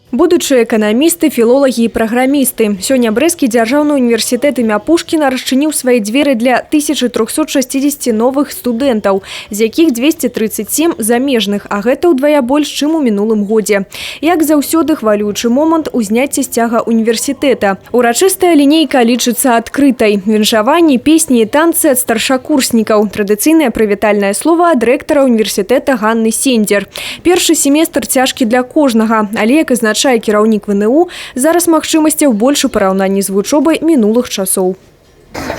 Будучыя эканамісты, філолагі і праграмісты. Сёння Брэсцкі дзяржаўны універсітэт імя Пушкіна расчыніў свае дзверы для 1360 новых студэнтаў, з якіх 237 замежных, а гэта ўдвая больш, чым у мінулым годзе. Як заўсёды хвалюючы момант узняцця сцяга універсітэта. Урачыстая лінейка лічыцца адкрытай. Віншаванні, песні і танцы ад старшакурснікаў. Традыцыйнае прывітальнае слова ад рэктара універсітэта Ганны Сендзер. Першы семестр цяжкі для кожнага, але, як азначае кіраўнік ВНУ, зараз магчымасцяў больш у параўнанні з вучобай мінулых часоў.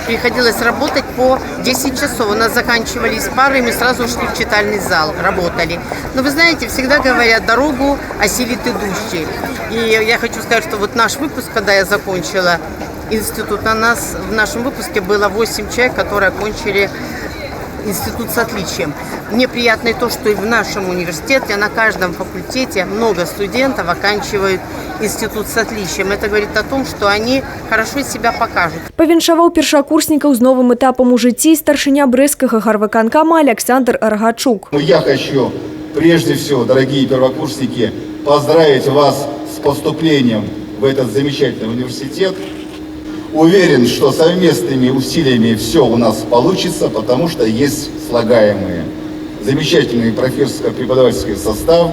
Приходилось работать по 10 часов. У нас заканчивались пары, и мы сразу шли в читальный зал, работали. Но вы знаете, всегда говорят, дорогу осилит идущий. И я хочу сказать, что вот наш выпуск, когда я закончила институт, в нашем выпуске было 8 человек, которые окончили институт с отличием. Мне приятно и то, что и в нашем университете, на каждом факультете много студентов оканчивают институт с отличием. Это говорит о том, что они хорошо себя покажут. Павіншаваў першакурснікаў з новым этапом у жыцці старшыня брэсцкага гарвыканкама Александр Рогачук. Я хочу прежде всего, дорогие первокурсники, поздравить вас с поступлением в этот замечательный университет. Уверен, что совместными усилиями все у нас получится, потому что есть слагаемые. Замечательный профессорско-преподавательский состав,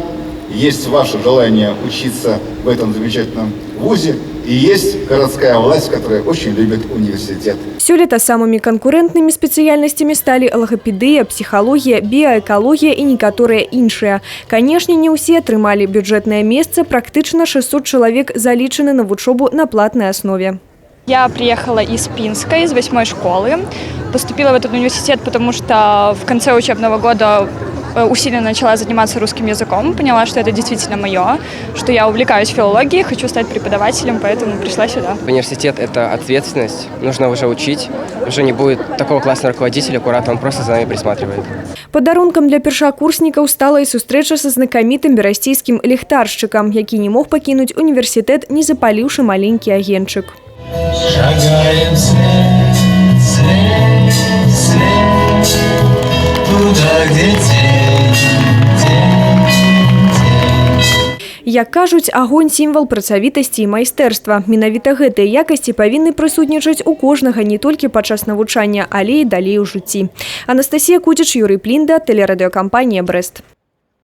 есть ваше желание учиться в этом замечательном вузе, и есть городская власть, которая очень любит университет. Сёлета самыми конкурентными спецыяльнасцямі сталі логопедыя, псіхалогія, біаэкалогія і некаторыя іншыя. Канешне, не ўсе атрымалі бюджэтнае месца, практычна 600 чалавек залічаны на вучобу на платнай аснове. Я приехала из Пинска, из 8-й школы. Поступила в этот университет, потому что в конце учебного года усиленно начала заниматься русским языком. Поняла, что это действительно мое, что я увлекаюсь филологией, хочу стать преподавателем, поэтому пришла сюда. Университет – это ответственность. Нужно уже учить. Уже не будет такого классного руководителя, куратор, он просто за нами присматривает. Падарункам для першакурснікаў стала і сустрэча са знакамітым берасцейскім ліхтаршчыкам, які не мог пакінуць універсітэт, не запаліўшы маленькі агеньчык. Шагаем вслед, вслед, вслед, туда, где тень, тень, тень. Як кажуць, агонь – сімвал працавітасці і майстэрства. Менавіта гэтыя якасці павінны прысутнічаць у кожнага не толькі падчас навучання, але і далей у жыцці. Анастасія Кудзіч, Юрый Плінда, тэлерадыёкампанія «Брэст».